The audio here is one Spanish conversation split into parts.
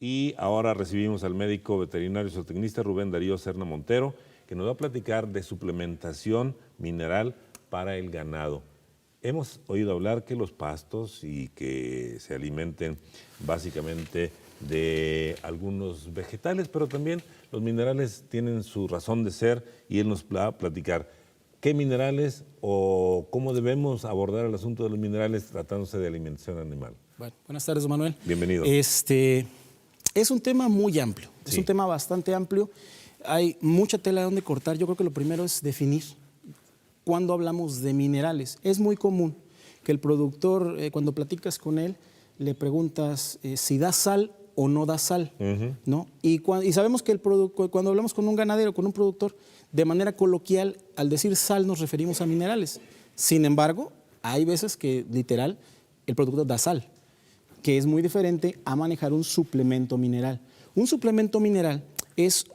Y ahora recibimos al médico veterinario zootecnista Rubén Darío Serna Montero, que nos va a platicar de suplementación mineral para el ganado. Hemos oído hablar que los pastos y que se alimenten básicamente de algunos vegetales, pero también los minerales tienen su razón de ser y él nos va a platicar qué minerales o cómo debemos abordar el asunto de los minerales tratándose de alimentación animal. Bueno, buenas tardes, Manuel. Bienvenido. Es un tema muy amplio, Sí. es un tema bastante amplio. Hay mucha tela donde cortar. Yo creo que lo primero es definir cuando hablamos de minerales. Es muy común que el productor, cuando platicas con él, le preguntas si da sal o no da sal, ¿no? Y sabemos que cuando hablamos con un ganadero, con un productor, de manera coloquial, al decir sal nos referimos a minerales. Sin embargo, hay veces que literal el productor da sal, que es muy diferente a manejar un suplemento mineral. Un suplemento mineral es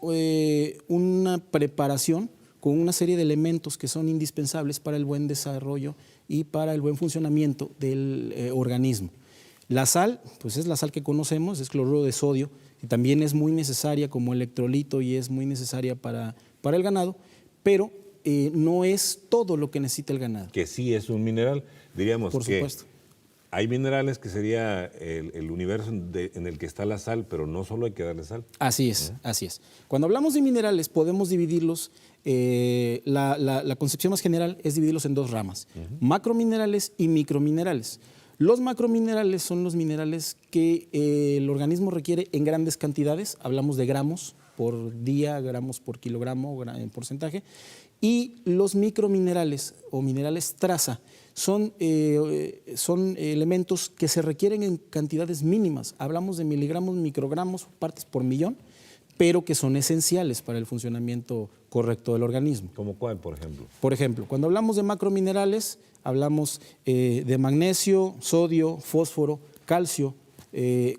una preparación con una serie de elementos que son indispensables para el buen desarrollo y para el buen funcionamiento del organismo. La sal, pues es la sal que conocemos, es cloruro de sodio, que también es muy necesaria como electrolito y es muy necesaria para el ganado, pero no es todo lo que necesita el ganado. Que sí es un mineral, diríamos. Por que supuesto. hay minerales que sería el universo en el que está la sal, pero no solo hay que darle sal. Así es, así es. Cuando hablamos de minerales podemos dividirlos, la concepción más general es dividirlos en dos ramas, macrominerales y microminerales. Los macrominerales son los minerales que el organismo requiere en grandes cantidades, hablamos de gramos por día, gramos por kilogramo en porcentaje, y los microminerales o minerales traza son elementos que se requieren en cantidades mínimas, hablamos de miligramos, microgramos, partes por millón, pero que son esenciales para el funcionamiento correcto del organismo. ¿Cómo cuál, por ejemplo? Por ejemplo, cuando hablamos de macrominerales, hablamos de magnesio, sodio, fósforo, calcio.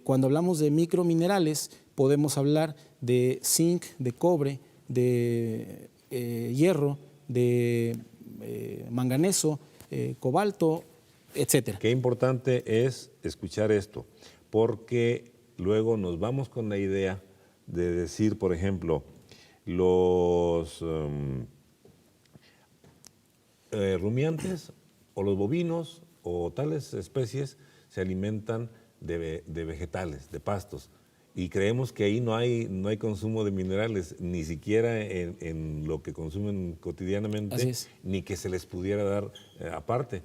Cuando hablamos de microminerales, podemos hablar de zinc, de cobre, de hierro, de manganeso, cobalto, etcétera. Qué importante es escuchar esto, porque luego nos vamos con la idea de decir, por ejemplo, los rumiantes o los bovinos o tales especies se alimentan de vegetales, de pastos, y creemos que ahí no hay consumo de minerales, ni siquiera en lo que consumen cotidianamente, ni que se les pudiera dar aparte,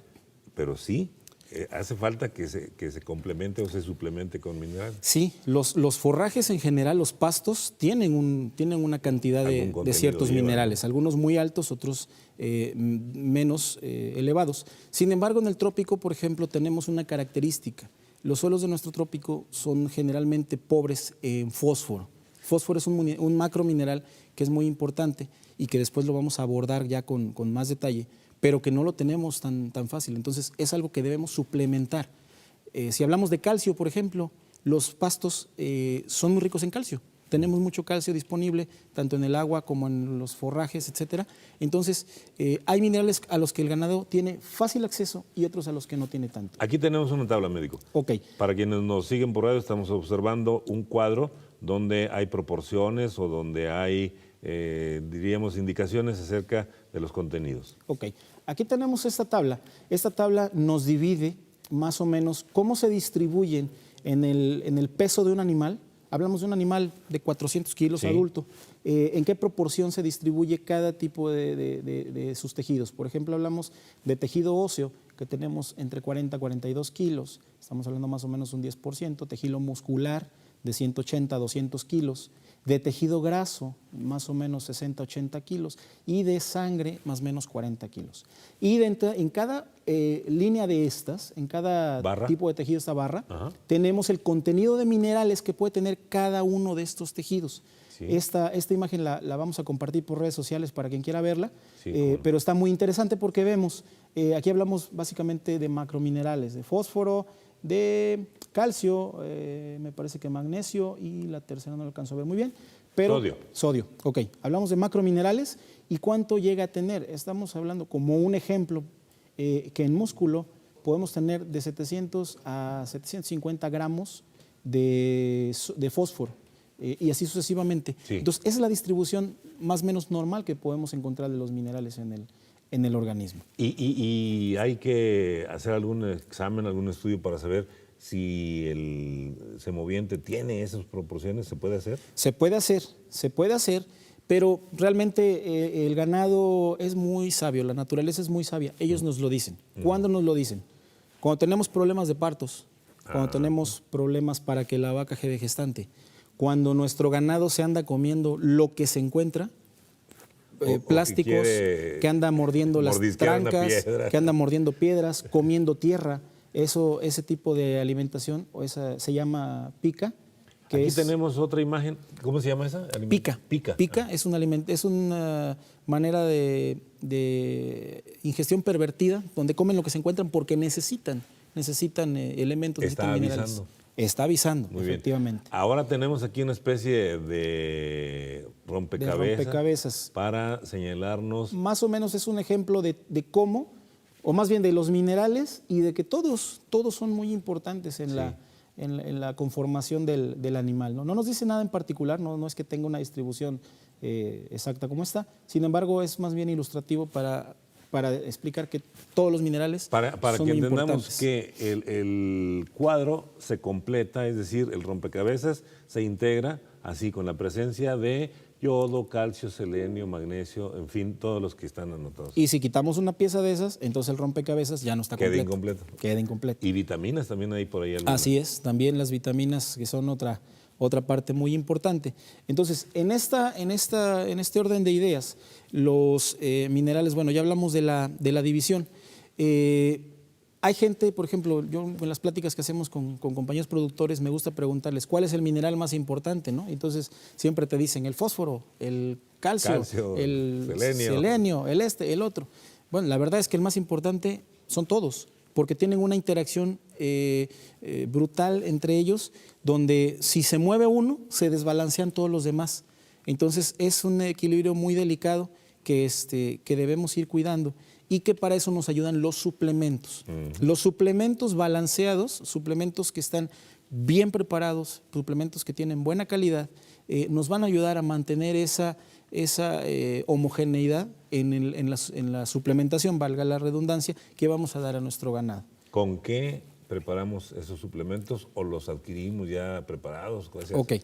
pero sí. ¿Hace falta que se complemente o se suplemente con minerales? Sí, los forrajes en general, los pastos, tienen una cantidad de ciertos minerales, algunos muy altos, otros menos elevados. Sin embargo, en el trópico, por ejemplo, tenemos una característica. Los suelos de nuestro trópico son generalmente pobres en fósforo. Fósforo es un macromineral que es muy importante y que después lo vamos a abordar ya con más detalle, pero que no lo tenemos tan fácil. Entonces, es algo que debemos suplementar. Si hablamos de calcio, por ejemplo, los pastos son muy ricos en calcio. Tenemos mucho calcio disponible, tanto en el agua como en los forrajes, etcétera. Entonces, hay minerales a los que el ganado tiene fácil acceso y otros a los que no tiene tanto. Aquí tenemos una tabla, médico. Ok. Para quienes nos siguen por radio, estamos observando un cuadro donde hay proporciones o donde hay, diríamos, indicaciones acerca de los contenidos. Ok, aquí tenemos esta tabla. Esta tabla nos divide más o menos cómo se distribuyen en el peso de un animal. Hablamos de un animal de 400 kilos, sí, adulto. ¿En qué proporción se distribuye cada tipo de sus tejidos? Por ejemplo, hablamos de tejido óseo, que tenemos entre 40 a 42 kilos. Estamos hablando más o menos un 10%. Tejido muscular de 180 a 200 kilos. De tejido graso, más o menos 60 a 80 kilos. Y de sangre, más o menos 40 kilos. Y en cada línea de estas, en cada tipo de tejido, esta barra, tenemos el contenido de minerales que puede tener cada uno de estos tejidos. Sí. Esta imagen la vamos a compartir por redes sociales para quien quiera verla, sí, pero está muy interesante porque vemos, aquí hablamos básicamente de macrominerales, de fósforo, de calcio, me parece que magnesio, y la tercera no lo alcanzo a ver muy bien. Pero sodio, ok. Hablamos de macrominerales y cuánto llega a tener. Estamos hablando como un ejemplo que en músculo podemos tener de 700 a 750 gramos de fósforo y así sucesivamente. Sí. Entonces, esa es la distribución más o menos normal que podemos encontrar de los minerales en el organismo. Y hay que hacer algún examen, algún estudio para saber si el semoviente tiene esas proporciones. ¿Se puede hacer? Se puede hacer, pero realmente el ganado es muy sabio, la naturaleza es muy sabia. Ellos nos lo dicen. ¿Cuándo nos lo dicen? Cuando tenemos problemas de partos, cuando tenemos problemas para que la vaca quede gestante, cuando nuestro ganado se anda comiendo lo que se encuentra, plásticos, que anda mordiendo las trancas, que anda mordiendo piedras, comiendo tierra, ese tipo de alimentación, se llama pica. Aquí tenemos otra imagen. ¿Cómo se llama esa? Pica. Pica. Pica es una manera de ingestión pervertida, donde comen lo que se encuentran porque necesitan elementos, necesitan minerales. Está avisando, Muy efectivamente. Bien. Ahora tenemos aquí una especie de rompecabezas para señalarnos. Más o menos es un ejemplo de cómo, o más bien de los minerales y de que todos son muy importantes en la conformación del animal. No nos dice nada en particular, no es que tenga una distribución exacta como está, sin embargo es más bien ilustrativo para explicar que todos los minerales para son que muy entendamos importantes. que el cuadro se completa, es decir, el rompecabezas se integra así con la presencia de yodo, calcio, selenio, magnesio, en fin, todos los que están anotados. Y si quitamos una pieza de esas, entonces el rompecabezas ya no está completo. Queda incompleto. Y vitaminas también hay por ahí algunas. Así es, también las vitaminas, que son otra parte muy importante. Entonces, en este orden de ideas, los minerales, bueno, ya hablamos de la división. Hay gente, por ejemplo, yo en las pláticas que hacemos con compañeros productores me gusta preguntarles cuál es el mineral más importante, ¿no? Entonces siempre te dicen el fósforo, el calcio el selenio, el otro. Bueno, la verdad es que el más importante son todos, porque tienen una interacción brutal entre ellos, donde si se mueve uno, se desbalancean todos los demás. Entonces es un equilibrio muy delicado que debemos ir cuidando y que para eso nos ayudan los suplementos. Los suplementos balanceados, suplementos que están bien preparados, suplementos que tienen buena calidad, nos van a ayudar a mantener esa homogeneidad en la suplementación, valga la redundancia, que vamos a dar a nuestro ganado. ¿Con qué preparamos esos suplementos o los adquirimos ya preparados? Ok,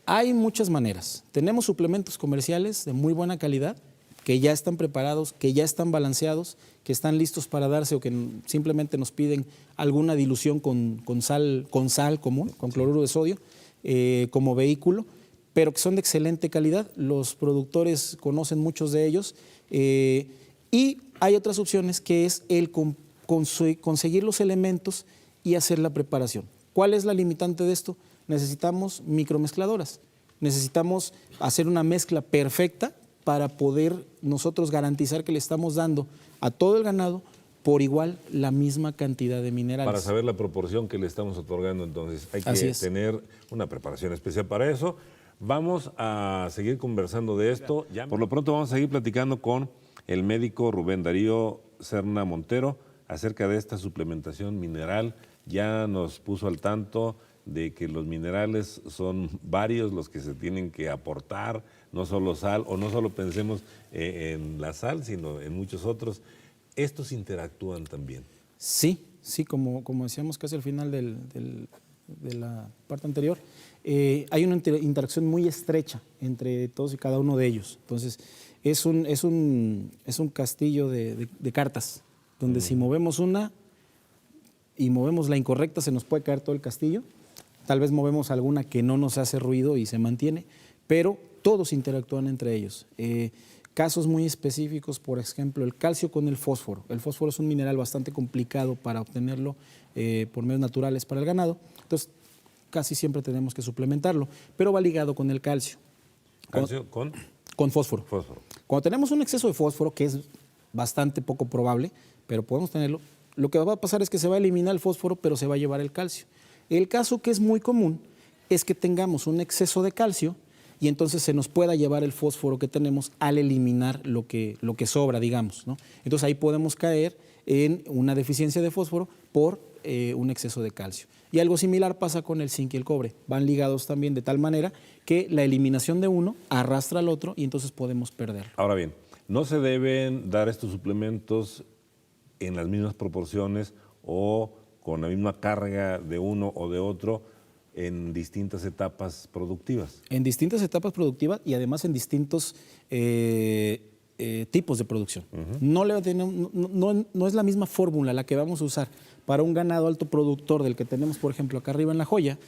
hay muchas maneras. Tenemos suplementos comerciales de muy buena calidad, que ya están preparados, que ya están balanceados, que están listos para darse o que simplemente nos piden alguna dilución con sal común, con cloruro de sodio, como vehículo, pero que son de excelente calidad. Los productores conocen muchos de ellos y hay otras opciones que es el conseguir los elementos y hacer la preparación. ¿Cuál es la limitante de esto? Necesitamos micromezcladoras, necesitamos hacer una mezcla perfecta para poder nosotros garantizar que le estamos dando a todo el ganado por igual la misma cantidad de minerales. Para saber la proporción que le estamos otorgando, entonces hay que tener una preparación especial para eso. Vamos a seguir conversando de esto. Por lo pronto vamos a seguir platicando con el médico Rubén Darío Serna Montero acerca de esta suplementación mineral. Ya nos puso al tanto de que los minerales son varios los que se tienen que aportar, no solo sal, o no solo pensemos en la sal, sino en muchos otros. ¿Estos interactúan también? Sí, como decíamos casi al final de la parte anterior, hay una interacción muy estrecha entre todos y cada uno de ellos. Entonces, es un castillo de cartas, donde si movemos una y movemos la incorrecta, se nos puede caer todo el castillo. Tal vez movemos alguna que no nos hace ruido y se mantiene, pero todos interactúan entre ellos. Casos muy específicos, por ejemplo, el calcio con el fósforo. El fósforo es un mineral bastante complicado para obtenerlo por medios naturales para el ganado, entonces casi siempre tenemos que suplementarlo, pero va ligado con el calcio. ¿Calcio con? Con fósforo. Cuando tenemos un exceso de fósforo, que es bastante poco probable, pero podemos tenerlo, lo que va a pasar es que se va a eliminar el fósforo, pero se va a llevar el calcio. El caso que es muy común es que tengamos un exceso de calcio y entonces se nos pueda llevar el fósforo que tenemos al eliminar lo que sobra, digamos, ¿no? Entonces ahí podemos caer en una deficiencia de fósforo por un exceso de calcio. Y algo similar pasa con el zinc y el cobre. Van ligados también de tal manera que la eliminación de uno arrastra al otro y entonces podemos perderlo. Ahora bien, no se deben dar estos suplementos en las mismas proporciones o con la misma carga de uno o de otro en distintas etapas productivas. En distintas etapas productivas y además en distintos tipos de producción. No es la misma fórmula la que vamos a usar para un ganado alto productor del que tenemos, por ejemplo, acá arriba en La Joya,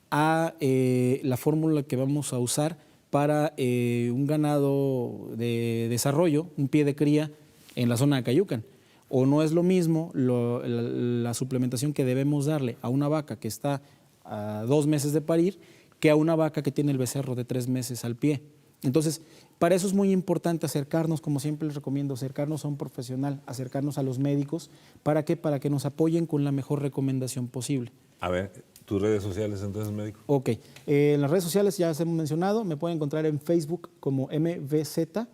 a la fórmula que vamos a usar para un ganado de desarrollo, un pie de cría en la zona de Cayucan. O no es lo mismo la suplementación que debemos darle a una vaca que está a 2 meses de parir que a una vaca que tiene el becerro de 3 meses al pie. Entonces, para eso es muy importante acercarnos, como siempre les recomiendo, acercarnos a un profesional, acercarnos a los médicos. ¿Para qué? Para que nos apoyen con la mejor recomendación posible. A ver, ¿tus redes sociales entonces, médico? Ok, en las redes sociales ya se hemos mencionado, me pueden encontrar en Facebook como MVZ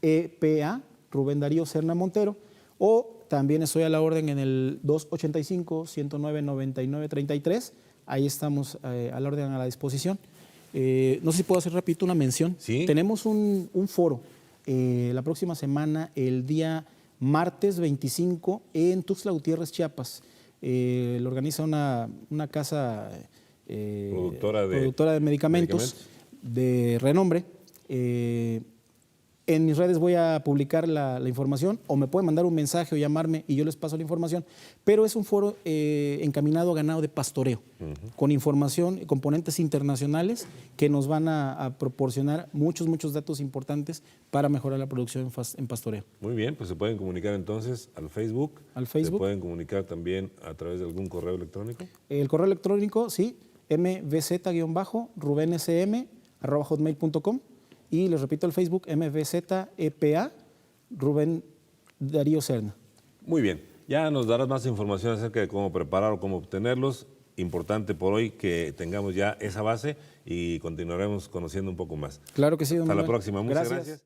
EPA, Rubén Darío Serna Montero, o también estoy a la orden en el 285-109-9933, ahí estamos a la orden, a la disposición. No sé si puedo hacer rápido una mención. ¿Sí? Tenemos un foro la próxima semana, el día martes 25, en Tuxtla Gutiérrez, Chiapas. Lo organiza una casa productora de medicamentos de renombre. En mis redes voy a publicar la información, o me pueden mandar un mensaje o llamarme y yo les paso la información, pero es un foro encaminado a ganado de pastoreo, con información y componentes internacionales que nos van a proporcionar muchos datos importantes para mejorar la producción en pastoreo. Muy bien, pues se pueden comunicar entonces al Facebook. Al Facebook. Se pueden comunicar también a través de algún correo electrónico. El correo electrónico, sí, mvz-rubensm@hotmail.com. Y les repito el Facebook, MVZ-EPA, Rubén Darío Serna. Muy bien, ya nos darás más información acerca de cómo preparar o cómo obtenerlos. Importante por hoy que tengamos ya esa base y continuaremos conociendo un poco más. Claro que sí, don Hasta la Manuel. próxima, muchas gracias.